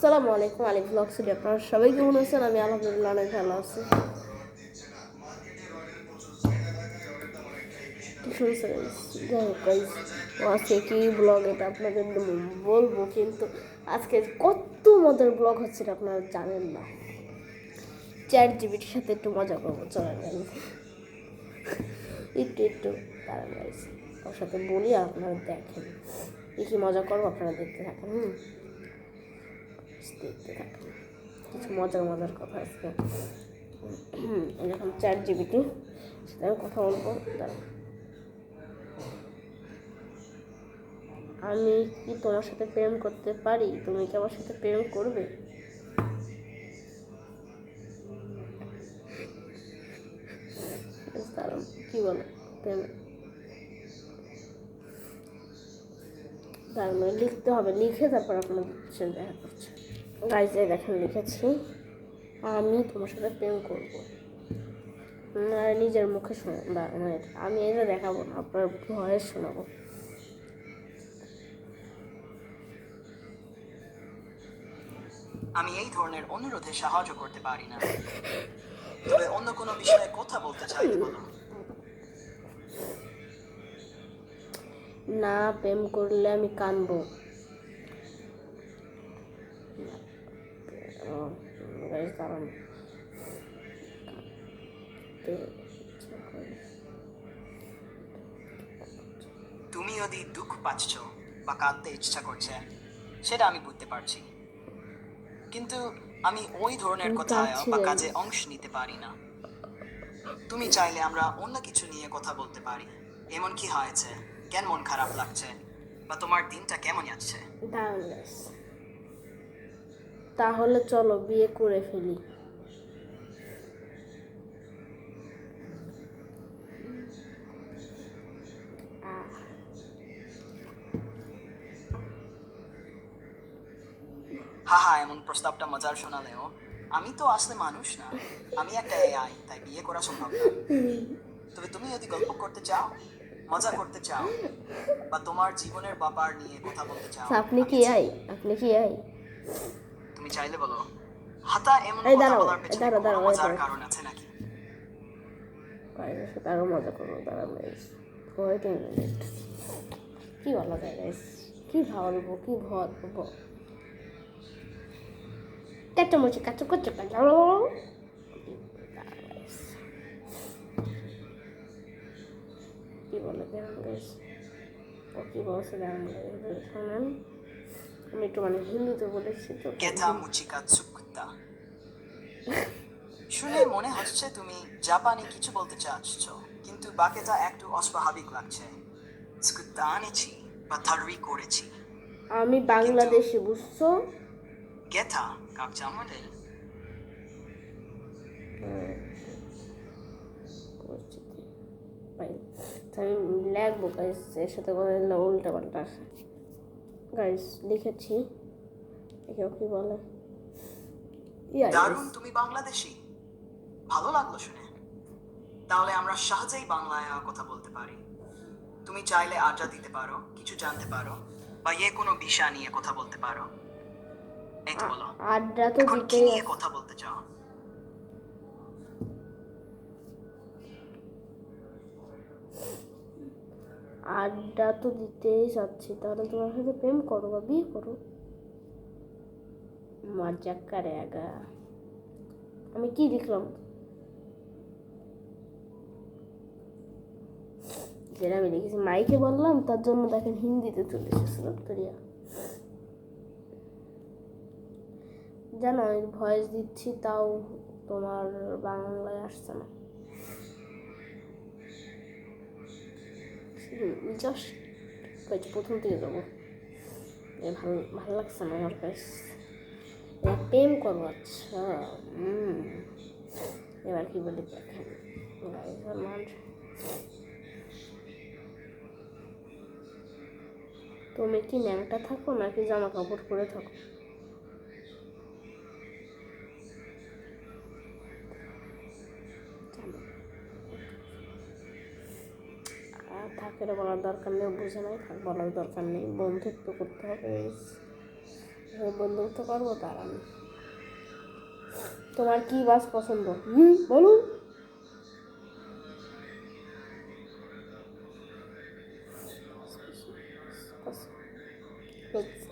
আসসালামু আলাইকুম, আলিফ ব্লগস থেকে আপনারা সবাই কেমন আছেন? আমি আলহামদুলিল্লাহ অনেক ভালো আছি। কি শুনছেন? যাই হোক গাইস, আজকে কি ব্লগ এটা আপনাদের বলবো, কিন্তু আজকে কত মজার ব্লগ হচ্ছে এটা আপনারা জানেন না। ChatGPTর সাথে একটু মজা করবো, চলেন গাইস। একটু দাঁড়ান গাইস, ওর সাথে বলি আর আপনারা দেখেন কি মজা করবো, আপনারা দেখতে থাকেন। দেখতে থাকেন, কিছু মজার কথা আজকে। এরকম ChatGPT সাথে আমি কথা বলবো। আমি কি তোমার সাথে প্রেম করতে পারি? তুমি কি আমার সাথে প্রেম করবে? দাঁড়ান, কি বলো প্রেম? দাঁড়ান, লিখতে হবে, লিখে তারপর আপনাদের সাথে দেখা করছে। গাইজ দেখেন লিখেছি, আমি তোমার সাথে প্রেম করবো। নিজের মুখে শোনো, আমি এটা দেখাবো না, আপনার ভয়েস শোনাবো। আমি এই ধরনের অনুরোধে সাহায্য করতে পারি না, তবে অন্য কোনো বিষয়ে কথা বলতে চাইলে বলো। না, প্রেম করলে আমি কানবো। কারণ তুমি যদি দুঃখ পাচ্ছ বা কাঁদতে ইচ্ছা করছে, সেটা আমি বুঝতে পারছি, কিন্তু আমি ওই ধরনের কথায় বা কাঁদছিলেন? কাজে অংশ নিতে পারি না। তুমি চাইলে আমরা অন্য কিছু নিয়ে কথা বলতে পারি। এমন কি হয়েছে, কেন মন খারাপ লাগছে, বা তোমার দিনটা কেমন যাচ্ছে? তাহলে চলো বিয়ে করে ফেলি। হা হা, এমন প্রস্তাবটা মজার শোনালেও আমি তো আসলে মানুষ না, আমি একটা এআই, তাই বিয়ে করা সম্ভব না। তবে তুমি যদি গল্প করতে চাও, মজা করতে চাও, বা তোমার জীবনের ব্যাপার নিয়ে কথা বলতে চাও, আপনি আমি কি আছি। আই? আপনি কি আই? তুমি চাইলে বলো। হাতা, এমন এই কথা দাঁড়াও, বলার পেছনে দাঁড়াও কোনো দাঁড়াও, মজার কারণ আছে নাকি? গাইজের সাথে আরো মজা করবো, দাঁড়াও গাইজ। Waiting minute. কি বলা যায় গাইজ? কি ভাববো, কি ভাববো? কাচামুচি কাচু কাচু কাচালো। কি বলে দেখুন গাইজ, ও কি বলছে দেখুন গাইজ, শোনেন। আমি একটু হিন্দিতে বলেছি তো। কেথা মুচিকা চুক্তা। শুনে মনে হচ্ছে তুমি জাপানি কিছু বলতে চাচ্ছ, কিন্তু বাকিটা একটু অস্বাভাবিক লাগছে। স্কুত্তা আনেছি বা থারুই করেছি, আমি কিন্তু বাংলাদেশি, বুঝছো? গেথা কাকচা মডেল। আমি লিখবো গাইজ, এর সাথে কথা বললে উল্টা পাল্টা আসে। গাইজ লিখেছি, কেউ কি বলে? দারুণ, তুমি বাংলাদেশি, ভালো লাগলো শুনে। তাহলে আমরা সহজেই বাংলায় কথা বলতে পারি। তুমি চাইলে আড্ডা দিতে পারো, কিছু জানতে পারো, বা কোনো বিষয় নিয়ে কথা বলতে পারো। এই তো বলো, আড্ডা তো এখন কি দিতেই নিয়ে আছে। কথা বলতে চাও? আড্ডা তো দিতেই চাচ্ছি, তাহলে তোমার সাথে প্রেম করো বা বিয়ে করো। মজা করেগা। আমি কি লিখলাম? যেটা আমি লিখেছি মাইকে বললাম, তার জন্য দেখেন হিন্দিতে চলে এসেছে উত্তরিয়া। জানো আমি ভয়েস দিচ্ছি, তাও তোমার বাংলায় আসছে না। জাস্ট প্রথম থেকে যাবো, ভালো ভালো লাগছে না আমার কাছে। প্রেম করবো, আচ্ছা। এবার কি বলি দেখেন, তুমি কি ন্যাংটা থাকো নাকি জামা কাপড় পরে থাকো? থাকে বলার দরকার নেই, বুঝে নাই, থাক বলার দরকার নেই, বন্ধুত্ব করতে হবে। বন্ধুত্ব করবো তার আমি। তোমার কি বাস পছন্দ বলুন।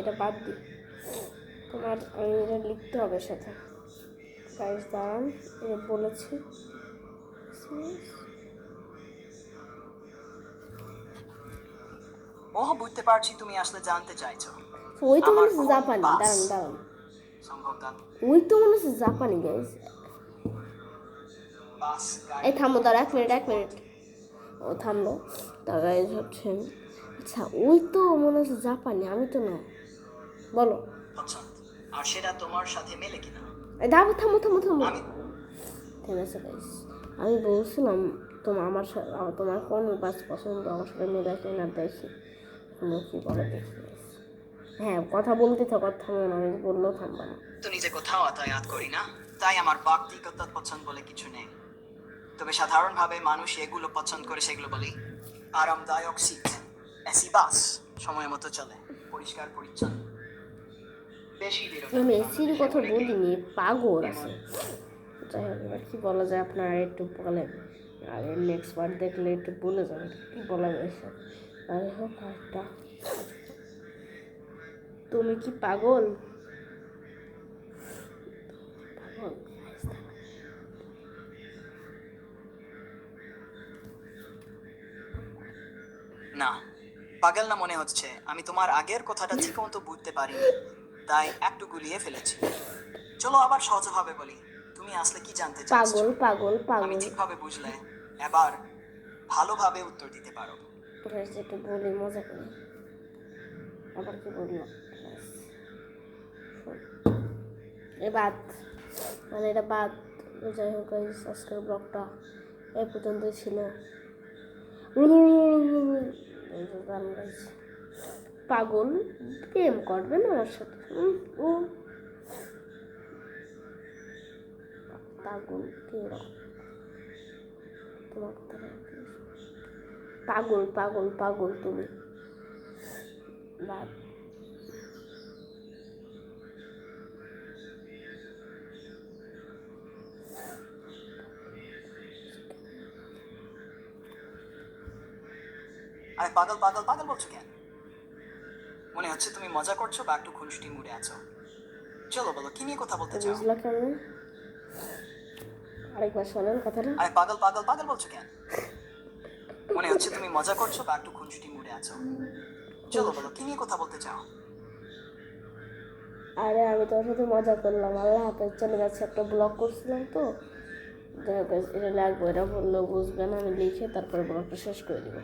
এটা বাদ দিই, তোমার আমি এটা লিখতে হবে সাথে। গাইস দাঁড়ান, এটা বলেছি। ও বুঝতে পারছি তুমি আসলে জানতে চাইছো ওই তো আমার মনে হচ্ছে কোন জাপানি। বাস দাঁড়ান দাঁড়ান, সম্ভব ওই তো মনে হচ্ছে জাপানি গাইস। বাস এই গাড়ি থামো, দাঁড়া 1 মিনিট। ও থামলো। তা গাইস হচ্ছে, আচ্ছা ওই তো মনে হচ্ছে জাপানি, আমি তো না। বলো। পছন্দ, আর সেটা তোমার সাথে মেলে কিনা। এই দাঁড়াও, থামো থামো থামো। আমি ঠিক আছে গাইস, আমি বলছিলাম তোমার আমার সাথে তোমার কোন বাস পছন্দ আমার সাথে মেলে কিনা দেখি। তুমি কি বলে দেখি guys। হ্যাঁ কথা বলতে থাকো, থামো না, আমি বললেও থামবা না। তো নিজে কোথাও যাতায়াত করি না, তাই আমার ব্যক্তিগত পছন্দ বলে কিছু নেই। তবে সাধারণভাবে মানুষ এগুলো পছন্দ করে, সেগুলো বলি আরামদায়ক সিট, এসি বাস, সময় মতো চলে, পরিষ্কার পরিচ্ছন্ন, বেশি বেরোয় না। আমি এসির বাংলাদেশে কথা অনেকেই বলিনি, পাগল আছে। এমন যাই হোক, এবার কি বলা যায় আপনারা একটু বলেন, আর নেক্সট বার দেখলে একটু বলে যাবেন কি বলা যায় সব। যাই হোক আরেকটা, তুমি কি পাগল? পাগল না, পাগল না মনে হচ্ছে। আমি তোমার আগের কথাটা ঠিক মতো বুঝতে পারিনি, তাই একটু গুলিয়ে ফেলেছি। চলো আবার সহজভাবে বলি, তুমি আসলে কি জানতে চাচ্ছো। পাগল পাগল আমি পাগল। ঠিকভাবে বুঝলে এবার ভালোভাবে উত্তর দিতে পারো। ব্যাস একটু বলি মজা করে, আবার কি বললো এ বাদ, মানে এটা বাদ। যাই হোক guys, আজকের ব্লগটা এই পর্যন্তই ছিল। এই যে গান গাইছে, পাগল প্রেম করবে না আমার সাথে। ও পাগল কে এরকম, তোমার কথা পাগল পাগল পাগল তুমি বাদ। আরে পাগল পাগল পাগল বলছো কেন? মনে হচ্ছে তুমি মজা করছো বা একটু খুনসুটি মুড়ে আছো। চলো বলো, কি নিয়ে কথা বলতে তো চাও। বুঝলা কেমন? আরেকবার শোনেন কথাটা। আরে পাগল পাগল পাগল বলছো কেন? মনে হচ্ছে তুমি মজা করছো বা একটু খুনসুটি মুড়ে আছো। চলো বলো, কি নিয়ে কথা বলতে চাও। আরে আমি তোর সাথে মজা করলাম, আল্লাহ হাফেজ, চলে যাচ্ছে, একটা ব্লগ করছিলাম তো। যাই হোক guys, এটা লাগবে, এটা বললেও বুঝবে না, আমি লিখে তারপরে ব্লগটা শেষ করে দিব।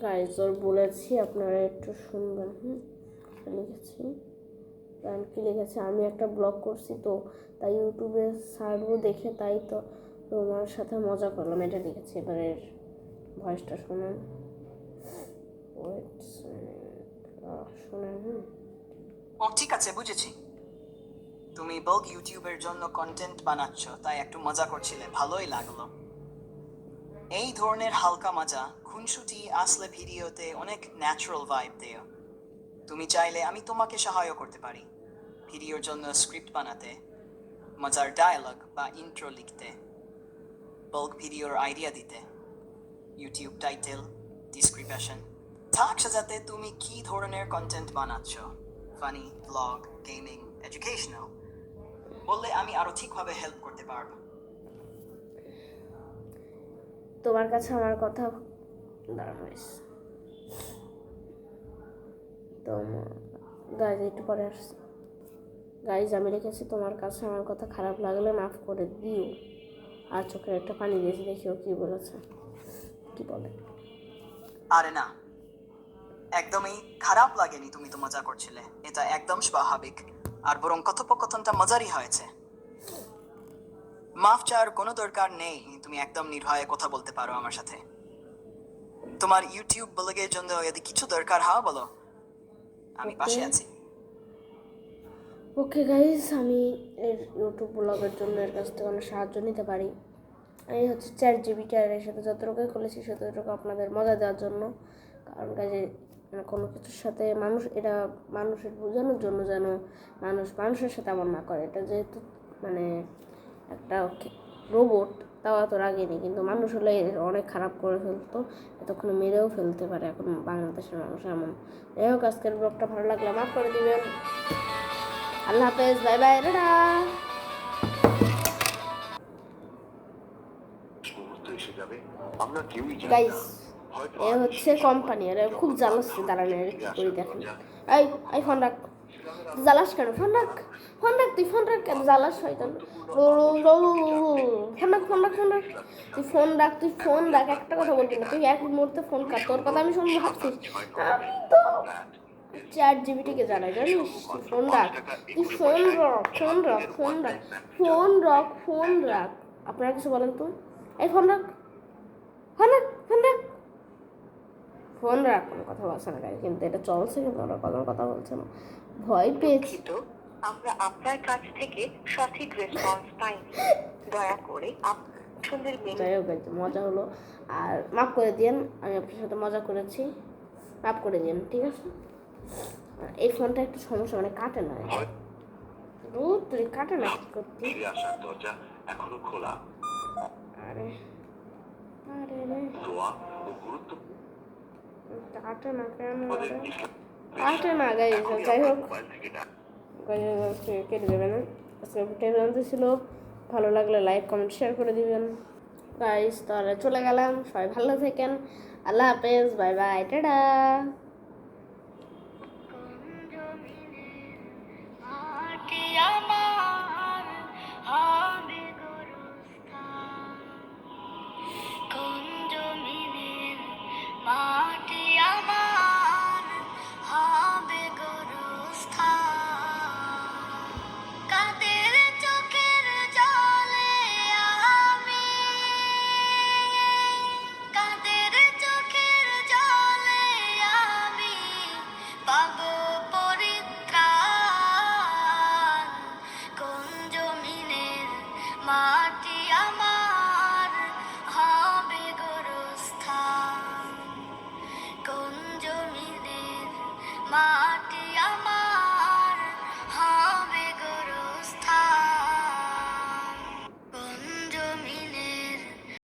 গাইজ ওর বলেছি আপনারা একটু শুনবেন। লিখেছি, কারণ কি লিখেছে, আমি একটা ব্লগ করছি তো, তাই ইউটিউবে ছাড়বো দেখে, তাই তো তোমার সাথে মজা করলাম, এটা লিখেছি। এবারে ভয়েসটা শোনেন, ওয়েট শোনেন। ও ঠিক আছে, বুঝেছি। তুমি ব্লগ ইউটিউবের জন্য কন্টেন্ট বানাচ্ছ, তাই একটু মজা করছিলে, ভালোই লাগলো। এই ধরনের হালকা মজা খুনসুটি আসলে ভিডিওতে অনেক ন্যাচারাল ভাইব দেয়। তুমি চাইলে আমি তোমাকে সাহায্য করতে পারি ভিডিওর জন্য স্ক্রিপ্ট বানাতে, মজার ডায়ালগ বা ইন্ট্রো লিখতে, ব্লগ ভিডিওর আইডিয়া দিতে, ইউটিউব টাইটেল, ডিসক্রিপশন, থাক সাজাতে তুমি কি ধরনের কন্টেন্ট বানাচ্ছ, ফানি, ব্লগ, গেমিং, এডুকেশনাল, বললে আমি আরো ঠিকভাবে হেল্প করতে পারবো। তোমার কাছে আমার কথা দাঁড়াইস তো গাইজ, একটু পরে আসছি। গাইজ আমি রেখেছি, তোমার কাছে আমার কথা খারাপ লাগলে মাফ করে দিও। আর চোখের একটা পানি দিয়েছি, দেখিও কি বলেছে, কি বলে। আরে না, একদমই খারাপ লাগেনি, তুমি তো মজা করছিলে, এটা একদম স্বাভাবিক, আর বরং কথোপকথনটা মজারই হয়েছে। মাফ চাওয়ার কোনো দরকার নেই, তুমি একদম নির্ভয়ে কথা বলতে পারো আমার সাথে। তোমার ইউটিউব ব্লগের জন্য যদি কিছু দরকার হয় বলো, আমি পাশে আছি। ওকে গাইজ, আমি এর ইউটিউব ব্লগের জন্য এর কাছ থেকে অনেক সাহায্য নিতে পারি। এই হচ্ছে ChatGPT, এর সাথে যতটুকু খুলেছি ততটুকু আপনাদের মজা দেওয়ার জন্য। কারণ কাজে মানে কোনো কিছুর সাথে মানুষ, এটা মানুষের বোঝানোর জন্য যেন মানুষের সাথে এমন না করে। এটা যেহেতু মানে একটা রোবট, তাও এত রাগেনি, কিন্তু মানুষ হলে অনেক খারাপ করে ফেলতো, এতক্ষণে মেরেও ফেলতে পারে এখন বাংলাদেশের মানুষ এমন। যাই হোক, আজকের ব্লগটা ভালো লাগলে মাফ করে দিবেন। আল্লাহ হাফেজ, বাই বাই, টাটা। গাইস, এ হচ্ছে কোম্পানি, এরা খুব জ্বালাচ্ছে, দাঁড়ানো কি করি দেখেন। এই ফোন রাখ, জ্বালাস কেন? ফোন রাখ, তুই ফোন রাখ, কেন জ্বালাস? হয়তো তুই ফোন রাখ, একটা কথা বলবি না, তুই এক মুহূর্তে ফোন কাট, তোর কথা আমি শুনবো ভাবছিস? আমি তো চ্যাট জিপিটিকে জানাই, জানিস? তুই ফোন রাখ, ফোন রাখ। আপনারা কিছু বলেন তো? এই ফোন রাখ, ফোন রাখ, কোনো কথা বলছে না গাইস, কিন্তু এটা চলছে, কিন্তু ওরা কথা বলছে না, ভয় পেয়েছি। আমরা আপনার কাছ থেকে সঠিক রেসপন্স পাইনি, দয়া করে আপনাদের যাই হোক, মজা হলো, আর মাফ করে দিন, আমি আপনার সাথে মজা করেছি, মাফ করে দিন, ঠিক আছে? এই ফোনটা একটু সমস্যা, মানে কাটে না, তুই কাটে না, কি করতি? দরজা এখনো খোলা। আরে রে, গুরুত্ব কাটে না কেন? কাটে না গাইস। যাই হোক, কেটে দেবেন। আজকে টেলিগ্রামতে ছিল, ভালো লাগলে লাইক কমেন্ট শেয়ার করে দিবেন গাইস। তাহলে চলে গেলাম, সবাই ভালো থাকেন, আল্লাহ হাফেজ, বাই বাই, টাটা।